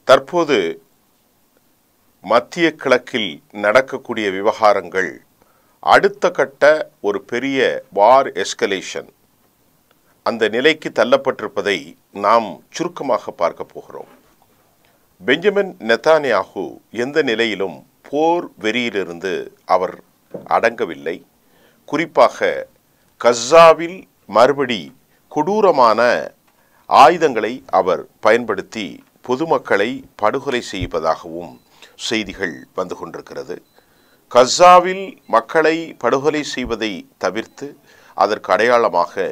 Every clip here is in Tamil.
தற்போது மத்திய கிழக்கில் நடக்கக்கூடிய விவகாரங்கள் அடுத்த கட்ட ஒரு பெரிய வார் எஸ்கலேஷன் அந்த நிலைக்கு தள்ளப்பட்டிருப்பதை நாம் சுருக்கமாக பார்க்க போகிறோம். பெஞ்சமின் நெத்தானியாகு எந்த நிலையிலும் போர் வெறியிலிருந்து அவர் அடங்கவில்லை. குறிப்பாக கஸ்ஸாவில் மறுபடி கொடூரமான ஆயுதங்களை அவர் பயன்படுத்தி பொதுமக்களை படுகொலை செய்வதாகவும் செய்திகள் வந்து கொண்டிருக்கிறது. கஸ்ஸாவில் மக்களை படுகொலை செய்வதை தவிர்த்து அதற்கு அடையாளமாக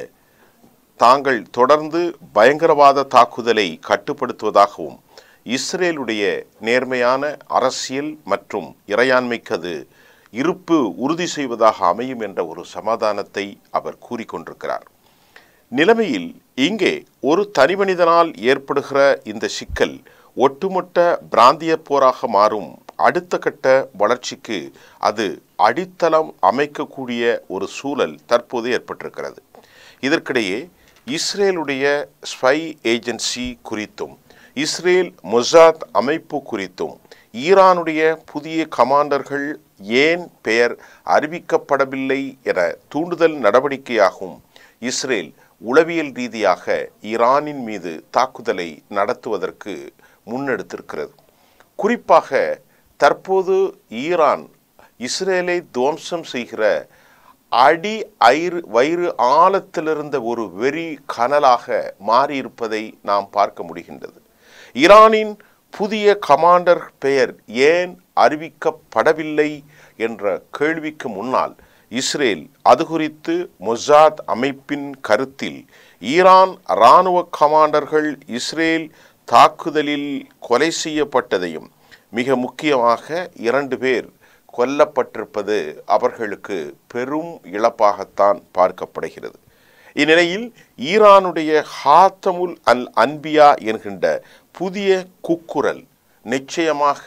தாங்கள் தொடர்ந்து பயங்கரவாத தாக்குதலை கட்டுப்படுத்துவதாகவும் இஸ்ரேலுடைய நேர்மையான அரசியல் மற்றும் இறையாண்மைக்கு அது இருப்பு உறுதி செய்வதாக அமையும் என்ற ஒரு சமாதானத்தை அவர் கூறிக்கொண்டிருக்கிறார். நிலைமையில் இங்கே ஒரு தனிமனிதனால் ஏற்படுகிற இந்த சிக்கல் ஒட்டுமொத்த பிராந்திய போராக மாறும் அடுத்த கட்ட வளர்ச்சிக்கு அது அடித்தளம் அமைக்கக்கூடிய ஒரு சூழல் தற்போது ஏற்பட்டிருக்கிறது. இதற்கிடையே இஸ்ரேலுடைய ஸ்பை ஏஜென்சி குறித்தும் இஸ்ரேல் மொசாத் அமைப்பு குறித்தும் ஈரானுடைய புதிய கமாண்டர்கள் ஏன் பெயர் அறிவிக்கப்படவில்லை என தூண்டுதல் நடவடிக்கையாகவும் இஸ்ரேல் உளவியல் ரீதியாக ஈரானின் மீது தாக்குதலை நடத்துவதற்கு முன்னெடுத்திருக்கிறது. குறிப்பாக தற்போது ஈரான் இஸ்ரேலை துவம்சம் செய்கிற அடி வயிறு ஆழத்திலிருந்த ஒரு வெறி கனலாக மாறியிருப்பதை நாம் பார்க்க முடிகின்றது. ஈரானின் புதிய கமாண்டர் பெயர் ஏன் அறிவிக்கப்படவில்லை என்ற கேள்விக்கு முன்னால் இஸ்ரேல் அது குறித்து மொசாத் அமைப்பின் கருத்தில் ஈரான் இராணுவ கமாண்டர்கள் இஸ்ரேல் தாக்குதலில் கொலை செய்யப்பட்டதையும் மிக முக்கியமாக 2 பேர் கொல்லப்பட்டிருப்பது அவர்களுக்கு பெரும் இழப்பாகத்தான் பார்க்கப்படுகிறது. இந்நிலையில் ஈரானுடைய ஹாத்தமுல் அல் அன்பியா என்கின்ற புதிய கூக்குரல் நிச்சயமாக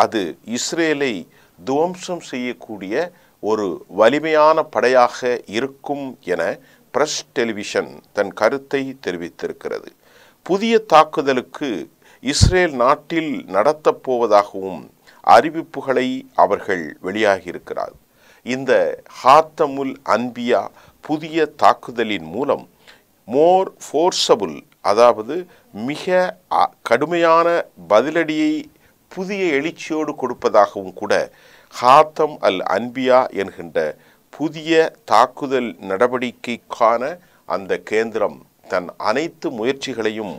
அது இஸ்ரேலை துவம்சம் செய்யக்கூடிய ஒரு வலிமையான படையாக இருக்கும் என பிரஸ் டெலிவிஷன் தன் கருத்தை தெரிவித்திருக்கிறது. புதிய தாக்குதலுக்கு இஸ்ரேல் நாட்டில் நடத்தப் போவதாகவும் அறிவிப்புகளை அவர்கள் வெளியாகியிருக்கிறார். இந்த ஹாத்தமுல் அன்பியா புதிய தாக்குதலின் மூலம் மோர் ஃபோர்ஸபுள், அதாவது மிக கடுமையான பதிலடியை புதிய எழுச்சியோடு கொடுப்பதாகவும் கூட ஹாத்தம் அல் அன்பியா என்கின்ற புதிய தாக்குதல் நடவடிக்கைக்கான அந்த கேந்திரம் தன் அனைத்து முயற்சிகளையும்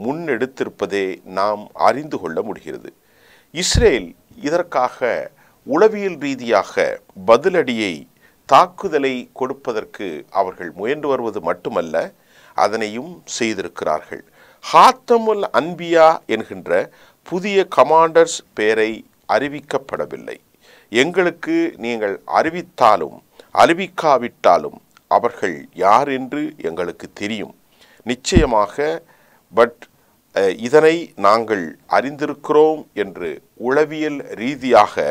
முன்னெடுத்திருப்பதை நாம் அறிந்து கொள்ள முடிகிறது. இஸ்ரேல் இதற்காக உளவியல் ரீதியாக பதிலடியை தாக்குதலை கொடுப்பதற்கு அவர்கள் முயன்று வருவது மட்டுமல்ல, அதனையும் செய்திருக்கிறார்கள். ஹாத்தமுல் அன்பியா என்கின்ற புதிய கமாண்டர்ஸ் பெயரை அறிவிக்கப்படவில்லை. எங்களுக்கு நீங்கள் அறிவித்தாலும் அறிவிக்காவிட்டாலும் அவர்கள் யார் என்று எங்களுக்கு தெரியும் நிச்சயமாக. பட் இதனை நாங்கள் அறிந்திருக்கிறோம் என்று உளவியல் ரீதியாக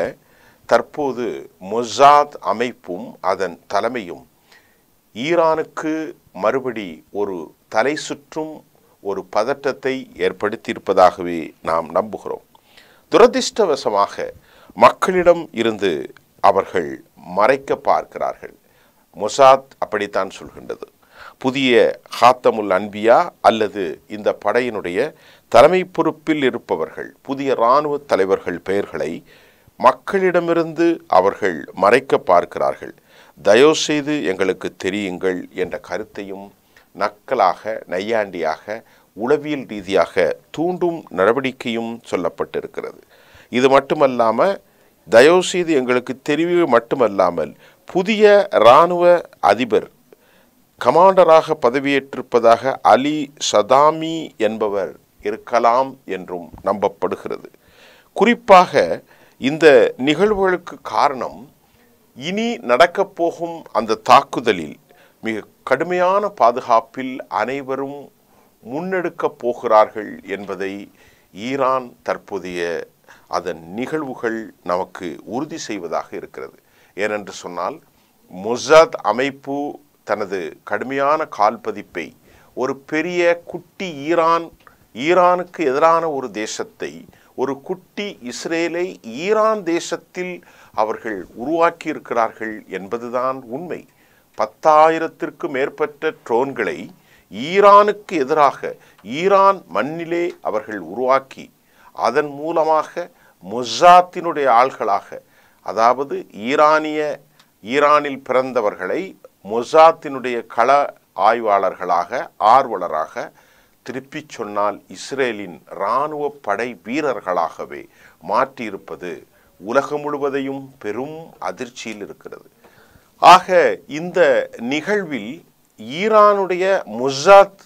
தற்போது மொசாத் அமைப்பும் அதன் தலைமையும் ஈரானுக்கு மறுபடி ஒரு தலை சுற்றும் ஒரு பதட்டத்தை ஏற்படுத்தியிருப்பதாகவே நாம் நம்புகிறோம். துரதிர்ஷ்டவசமாக மக்களிடம் இருந்து அவர்கள் மறைக்க பார்க்கிறார்கள். மொசாத் அப்படித்தான் சொல்கின்றது. புதிய ஹாத்தமுல் அன்பியா அல்லது இந்த படையினுடைய தலைமை பொறுப்பில் இருப்பவர்கள் புதிய இராணுவ தலைவர்கள் பெயர்களை மக்களிடமிருந்து அவர்கள் மறைக்க பார்க்கிறார்கள். தயவு செய்து எங்களுக்கு தெரியுங்கள் என்ற கருத்தையும் நக்கலாக நையாண்டியாக உளவியல் ரீதியாக தூண்டும் நடவடிக்கையும் சொல்லப்பட்டிருக்கிறது. இது மட்டுமல்லாமல் தயவு செய்து எங்களுக்கு தெரிவு மட்டுமல்லாமல் புதிய இராணுவ அதிபர் கமாண்டராக பதவியேற்றிருப்பதாக அலி சதாமி என்பவர் இருக்கலாம் என்றும் நம்பப்படுகிறது. குறிப்பாக இந்த நிகழ்வுகளுக்கு காரணம் இனி நடக்கப் போகும் அந்த தாக்குதலில் மிக கடுமையான பாதுகாப்பில் அனைவரும் முன்னெடுக்கப் போகிறார்கள் என்பதை ஈரான் தற்போதைய அதன் நிகழ்வுகள் நமக்கு உறுதி செய்வதாக இருக்கிறது. ஏனென்று சொன்னால் மொசாத் அமைப்பு தனது கடுமையான கால்பதிப்பை ஒரு பெரிய குட்டி ஈரான் ஈரானுக்கு எதிரான ஒரு தேசத்தை, ஒரு குட்டி இஸ்ரேலை ஈரான் தேசத்தில் அவர்கள் உருவாக்கி இருக்கிறார்கள் என்பதுதான் உண்மை. 10,000த்திற்கும் மேற்பட்ட ட்ரோன்களை ஈரானுக்கு எதிராக ஈரான் மண்ணிலே அவர்கள் உருவாக்கி அதன் மூலமாக மொசாத்தினுடைய ஆள்களாக, அதாவது ஈரானில் பிறந்தவர்களை மொசாத்தினுடைய கள ஆய்வாளர்களாக, ஆர்வலராக, திருப்பி சொன்னால் இஸ்ரேலின் இராணுவ படை வீரர்களாகவே மாற்றியிருப்பது உலகம் முழுவதையும் பெரும் அதிர்ச்சியில் இருக்கிறது. ஆக இந்த நிகழ்வில் ஈரானுடைய மொசாத்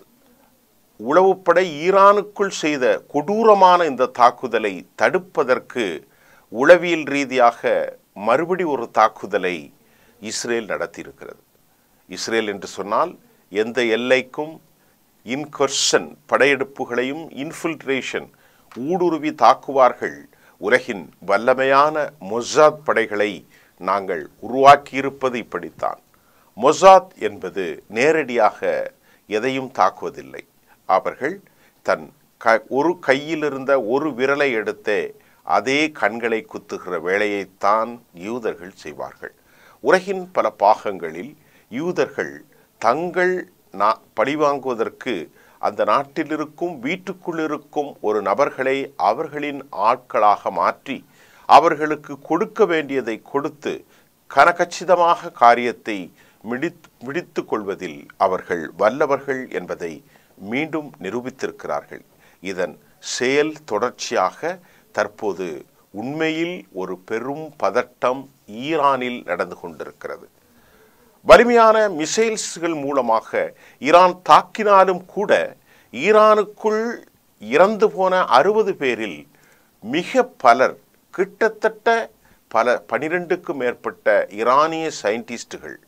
உளவுப்படை ஈரானுக்குள் செய்த கொடூரமான இந்த தாக்குதலை தடுப்பதற்கு உளவியல் ரீதியாக மறுபடி ஒரு தாக்குதலை இஸ்ரேல் நடத்தியிருக்கிறது. இஸ்ரேல் என்று சொன்னால் எந்த எல்லைக்கும் இன்கர்ஷன் படையெடுப்புகளையும் இன்ஃபில்ட்ரேஷன் ஊடுருவி தாக்குவார்கள். உலகின் வல்லமையான மொசாத் படைகளை நாங்கள் உருவாக்கியிருப்பது இப்படித்தான். மொசாத் என்பது நேரடியாக எதையும் தாக்குவதில்லை. அவர்கள் தன் ஒரு கையில் இருந்த ஒரு விரலை எடுத்தே அதே கண்களை குத்துகிற வேலையைத்தான் யூதர்கள் செய்வார்கள். உலகின் பல பாகங்களில் யூதர்கள் தங்கள் பழிவாங்குவதற்கு அந்த நாட்டில் இருக்கும் வீட்டுக்குள் இருக்கும் ஒரு நபர்களை அவர்களின் ஆட்களாக மாற்றி அவர்களுக்கு கொடுக்க வேண்டியதை கொடுத்து கனகச்சிதமாக காரியத்தை முடித்து கொள்வதில் அவர்கள் வல்லவர்கள் என்பதை மீண்டும் நிரூபித்திருக்கிறார்கள். இதன் செயல் தொடர்ச்சியாக தற்போது உண்மையில் ஒரு பெரும் பதட்டம் ஈரானில் நடந்து கொண்டிருக்கிறது. வலிமையான மிசைல்ஸ்கள் மூலமாக ஈரான் தாக்கினாலும் கூட ஈரானுக்குள் இறந்து போன 60 பேரில் மிக பலர், கிட்டத்தட்ட 12க்கும் மேற்பட்ட ஈரானிய சயின்டிஸ்டுகள்,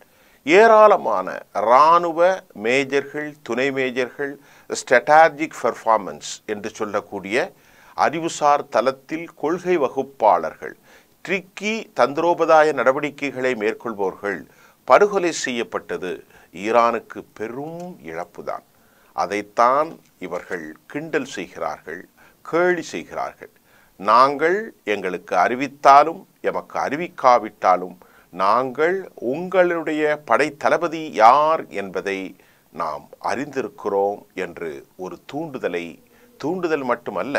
ஏராளமான இராணுவ மேஜர்கள், துணை மேஜர்கள், ஸ்ட்ராட்டஜிக் பெர்ஃபார்மன்ஸ் என்று சொல்லக்கூடிய அறிவுசார் தளத்தில் கொள்கை வகுப்பாளர்கள், ட்ரிக்கி தந்திரோபாய நடவடிக்கைகளை மேற்கொள்பவர்கள் படுகொலை செய்யப்பட்டது ஈரானுக்கு பெரும் இழப்புதான். அதைத்தான் இவர்கள் கிண்டல் செய்கிறார்கள், கேலி செய்கிறார்கள். நாங்கள் எங்களுக்கு அறிவித்தாலும் எமக்கு அறிவிக்காவிட்டாலும் நாங்கள் உங்களுடைய படை தளபதி யார் என்பதை நாம் அறிந்திருக்கிறோம் என்று ஒரு தூண்டுதல் மட்டுமல்ல,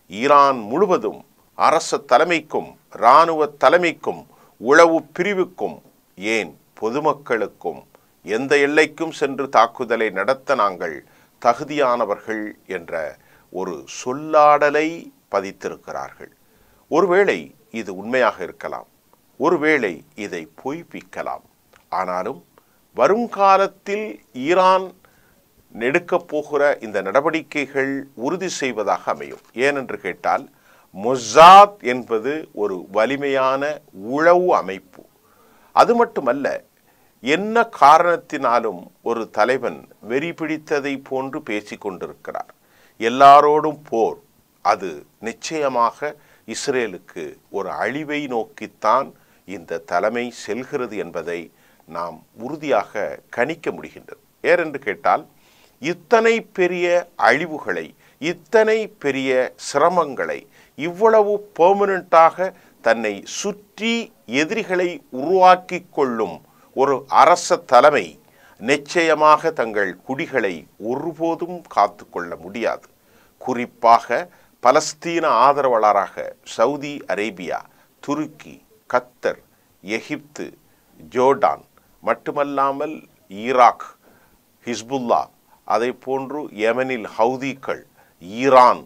ஈரான் முழுவதும் அரச தலைமைக்கும் இராணுவ தலைமைக்கும் உளவு பிரிவுக்கும் ஏன் பொதுமக்களுக்கும் எந்த எல்லைக்கும் சென்று தாக்குதலை நடத்த நாங்கள் தகுதியானவர்கள் என்ற ஒரு சொல்லாடலை பதித்திருக்கிறார்கள். ஒருவேளை இது உண்மையாக இருக்கலாம், ஒருவேளை இதை பொய்ப்பிக்கலாம். ஆனாலும் வருங்காலத்தில் ஈரான் எடுக்கப் போகிற இந்த நடவடிக்கைகள் உறுதி செய்வதாக அமையும். ஏனென்று கேட்டால், மொசாத் என்பது ஒரு வலிமையான உளவு அமைப்பு. அது மட்டுமல்ல, என்ன காரணத்தினாலும் ஒரு தலைவன் வெறி பிடித்ததை போன்று பேசி கொண்டிருக்கிறார். எல்லாரோடும் போர், அது நிச்சயமாக இஸ்ரேலுக்கு ஒரு அழிவை நோக்கித்தான் இந்த தலைமை செல்கிறது என்பதை நாம் உறுதியாக கணிக்க முடிகின்றது. ஏனென்று கேட்டால், இத்தனை பெரிய அழிவுகளை, இத்தனை பெரிய சிரமங்களை, இவ்வளவு பெர்மனண்டாக தன்னை சுற்றி எதிரிகளை உருவாக்கி கொள்ளும் ஒரு அரச தலைமை நிச்சயமாக தங்கள் குடிகளை ஒருபோதும் காத்து கொள்ள முடியாது. குறிப்பாக பலஸ்தீன ஆதரவாளராக சவுதி அரேபியா, துருக்கி, கத்தர், எகிப்து, ஜோர்டான் மட்டுமல்லாமல் ஈராக், ஹிஸ்புல்லா, அதை போன்று யெமனில் ஹவுதிகள், ஈரான்,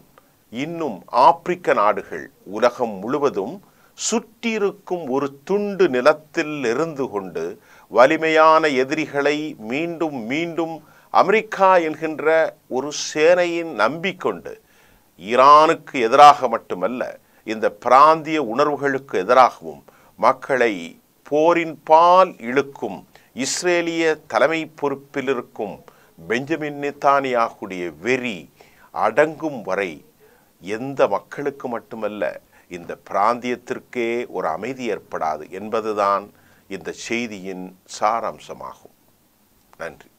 இன்னும் ஆப்பிரிக்க நாடுகள், உலகம் முழுவதும் சுற்றியிருக்கும் ஒரு துண்டு நிலத்தில் இருந்து கொண்டு வலிமையான எதிரிகளை மீண்டும் மீண்டும் அமெரிக்கா என்கின்ற ஒரு சேனையின் நம்பிக்கொண்டு ஈரானுக்கு எதிராக மட்டுமல்ல, இந்த பிராந்திய உணர்வுகளுக்கு எதிராகவும் மக்களை போரின் பால் இழுக்கும் இஸ்ரேலிய தலைமை பொறுப்பில் இருக்கும் பெஞ்சமின் நெத்தானியாகுடைய வெறி அடங்கும் வரை எந்த மக்களுக்கு மட்டுமல்ல, இந்த பிராந்தியத்திற்கே ஒரு அமைதி ஏற்படாது என்பதுதான் இந்த செய்தியின் சாராம்சமாகும். நன்றி.